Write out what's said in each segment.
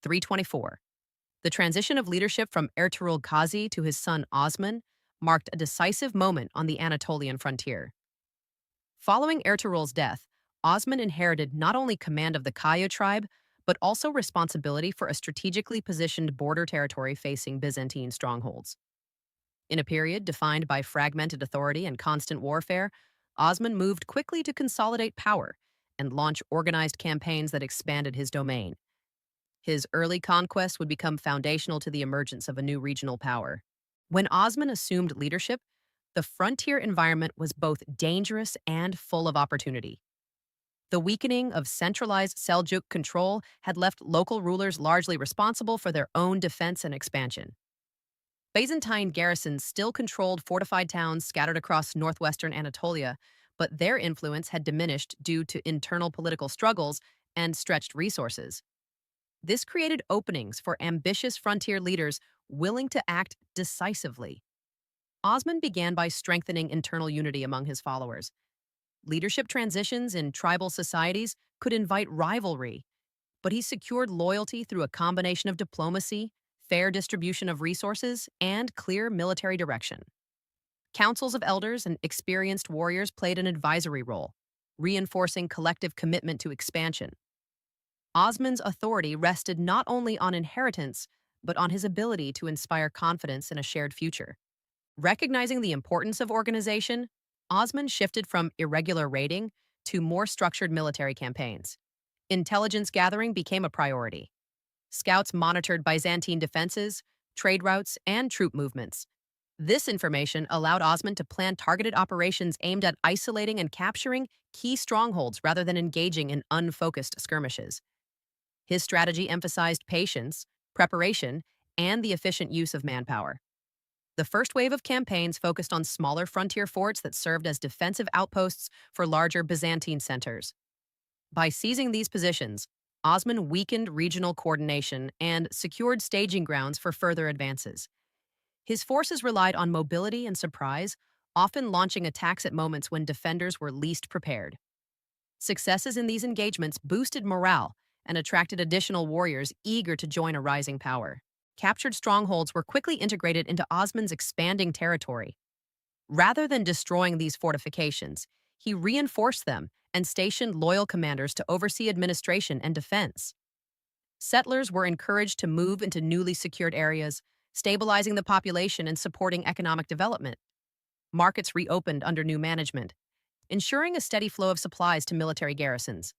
324. The transition of leadership from Ertuğrul Ghazi to his son Osman marked a decisive moment on the Anatolian frontier. Following Ertuğrul's death, Osman inherited not only command of the Kaya tribe, but also responsibility for a strategically positioned border territory facing Byzantine strongholds. In a period defined by fragmented authority and constant warfare, Osman moved quickly to consolidate power and launch organized campaigns that expanded his domain. His early conquests would become foundational to the emergence of a new regional power. When Osman assumed leadership, the frontier environment was both dangerous and full of opportunity. The weakening of centralized Seljuk control had left local rulers largely responsible for their own defense and expansion. Byzantine garrisons still controlled fortified towns scattered across northwestern Anatolia, but their influence had diminished due to internal political struggles and stretched resources. This created openings for ambitious frontier leaders willing to act decisively. Osman began by strengthening internal unity among his followers. Leadership transitions in tribal societies could invite rivalry, but he secured loyalty through a combination of diplomacy, fair distribution of resources, and clear military direction. Councils of elders and experienced warriors played an advisory role, reinforcing collective commitment to expansion. Osman's authority rested not only on inheritance, but on his ability to inspire confidence in a shared future. Recognizing the importance of organization, Osman shifted from irregular raiding to more structured military campaigns. Intelligence gathering became a priority. Scouts monitored Byzantine defenses, trade routes, and troop movements. This information allowed Osman to plan targeted operations aimed at isolating and capturing key strongholds rather than engaging in unfocused skirmishes. His strategy emphasized patience, preparation, and the efficient use of manpower. The first wave of campaigns focused on smaller frontier forts that served as defensive outposts for larger Byzantine centers. By seizing these positions, Osman weakened regional coordination and secured staging grounds for further advances. His forces relied on mobility and surprise, often launching attacks at moments when defenders were least prepared. Successes in these engagements boosted morale and attracted additional warriors eager to join a rising power. Captured strongholds were quickly integrated into Osman's expanding territory. Rather than destroying these fortifications, he reinforced them and stationed loyal commanders to oversee administration and defense. Settlers were encouraged to move into newly secured areas, stabilizing the population and supporting economic development. Markets reopened under new management, ensuring a steady flow of supplies to military garrisons.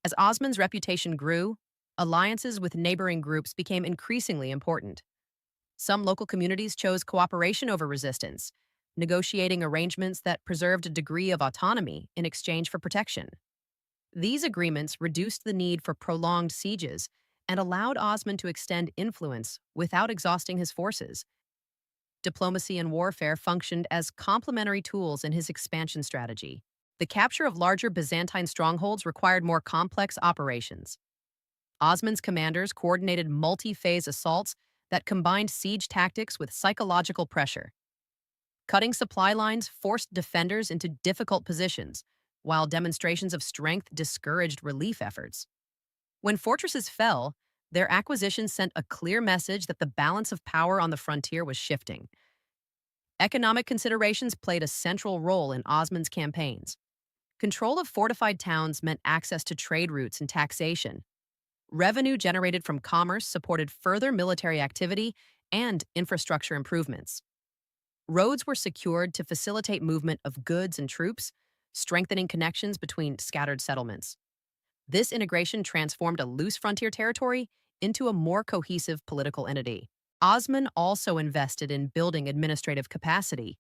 As Osman's reputation grew, alliances with neighboring groups became increasingly important. Some local communities chose cooperation over resistance, negotiating arrangements that preserved a degree of autonomy in exchange for protection. These agreements reduced the need for prolonged sieges and allowed Osman to extend influence without exhausting his forces. Diplomacy and warfare functioned as complementary tools in his expansion strategy. The capture of larger Byzantine strongholds required more complex operations. Osman's commanders coordinated multi-phase assaults that combined siege tactics with psychological pressure. Cutting supply lines forced defenders into difficult positions, while demonstrations of strength discouraged relief efforts. When fortresses fell, their acquisition sent a clear message that the balance of power on the frontier was shifting. Economic considerations played a central role in Osman's campaigns. Control of fortified towns meant access to trade routes and taxation. Revenue generated from commerce supported further military activity and infrastructure improvements. Roads were secured to facilitate movement of goods and troops, strengthening connections between scattered settlements. This integration transformed a loose frontier territory into a more cohesive political entity. Osman also invested in building administrative capacity.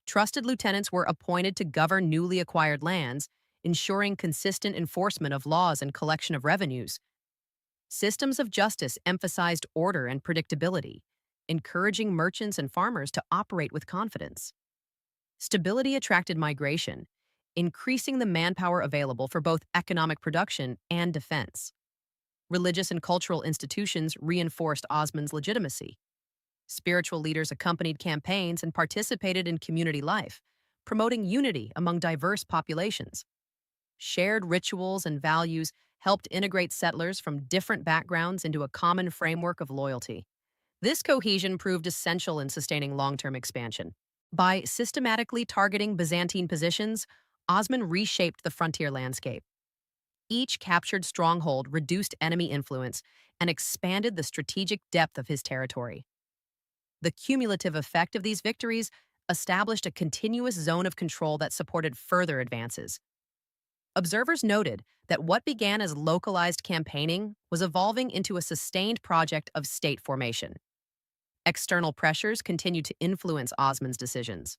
Trusted lieutenants were appointed to govern newly acquired lands, ensuring consistent enforcement of laws and collection of revenues. Systems of justice emphasized order and predictability, encouraging merchants and farmers to operate with confidence. Stability attracted migration, increasing the manpower available for both economic production and defense. Religious and cultural institutions reinforced Osman's legitimacy. Spiritual leaders accompanied campaigns and participated in community life, promoting unity among diverse populations. Shared rituals and values helped integrate settlers from different backgrounds into a common framework of loyalty. This cohesion proved essential in sustaining long-term expansion. By systematically targeting Byzantine positions, Osman reshaped the frontier landscape. Each captured stronghold reduced enemy influence and expanded the strategic depth of his territory. The cumulative effect of these victories established a continuous zone of control that supported further advances. Observers noted that what began as localized campaigning was evolving into a sustained project of state formation. External pressures continued to influence Osman's decisions.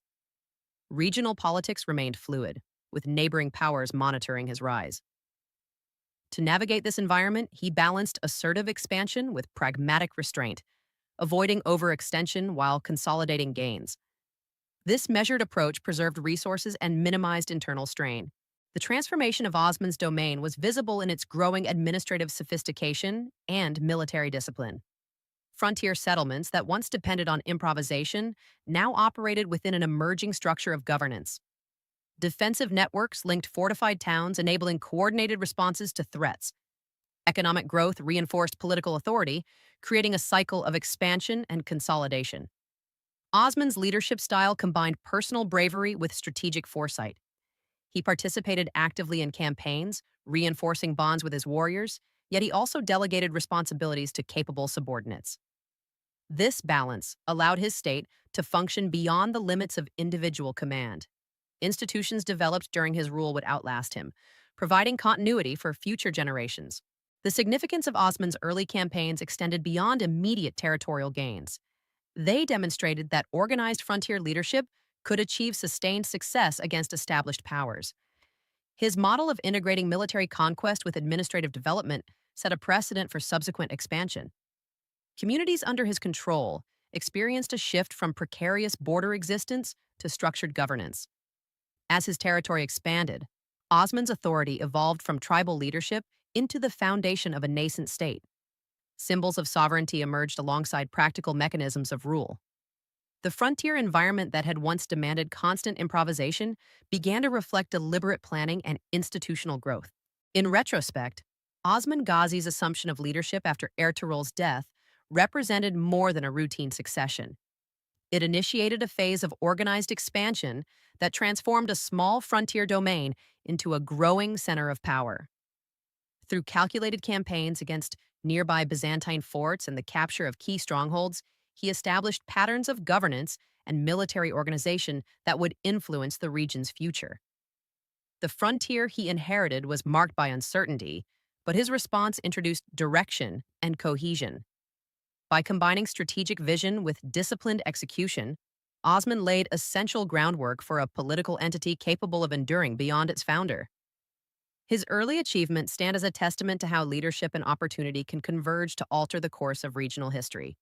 Regional politics remained fluid, with neighboring powers monitoring his rise. To navigate this environment, he balanced assertive expansion with pragmatic restraint, avoiding overextension while consolidating gains. This measured approach preserved resources and minimized internal strain. The transformation of Osman's domain was visible in its growing administrative sophistication and military discipline. Frontier settlements that once depended on improvisation now operated within an emerging structure of governance. Defensive networks linked fortified towns, enabling coordinated responses to threats. Economic growth reinforced political authority, creating a cycle of expansion and consolidation. Osman's leadership style combined personal bravery with strategic foresight. He participated actively in campaigns, reinforcing bonds with his warriors, yet he also delegated responsibilities to capable subordinates. This balance allowed his state to function beyond the limits of individual command. Institutions developed during his rule would outlast him, providing continuity for future generations. The significance of Osman's early campaigns extended beyond immediate territorial gains. They demonstrated that organized frontier leadership could achieve sustained success against established powers. His model of integrating military conquest with administrative development set a precedent for subsequent expansion. Communities under his control experienced a shift from precarious border existence to structured governance. As his territory expanded, Osman's authority evolved from tribal leadership into the foundation of a nascent state. Symbols of sovereignty emerged alongside practical mechanisms of rule. The frontier environment that had once demanded constant improvisation began to reflect deliberate planning and institutional growth. In retrospect, Osman Ghazi's assumption of leadership after Ertuğrul's death represented more than a routine succession. It initiated a phase of organized expansion that transformed a small frontier domain into a growing center of power. Through calculated campaigns against nearby Byzantine forts and the capture of key strongholds, he established patterns of governance and military organization that would influence the region's future. The frontier he inherited was marked by uncertainty, but his response introduced direction and cohesion. By combining strategic vision with disciplined execution, Osman laid essential groundwork for a political entity capable of enduring beyond its founder. His early achievements stand as a testament to how leadership and opportunity can converge to alter the course of regional history.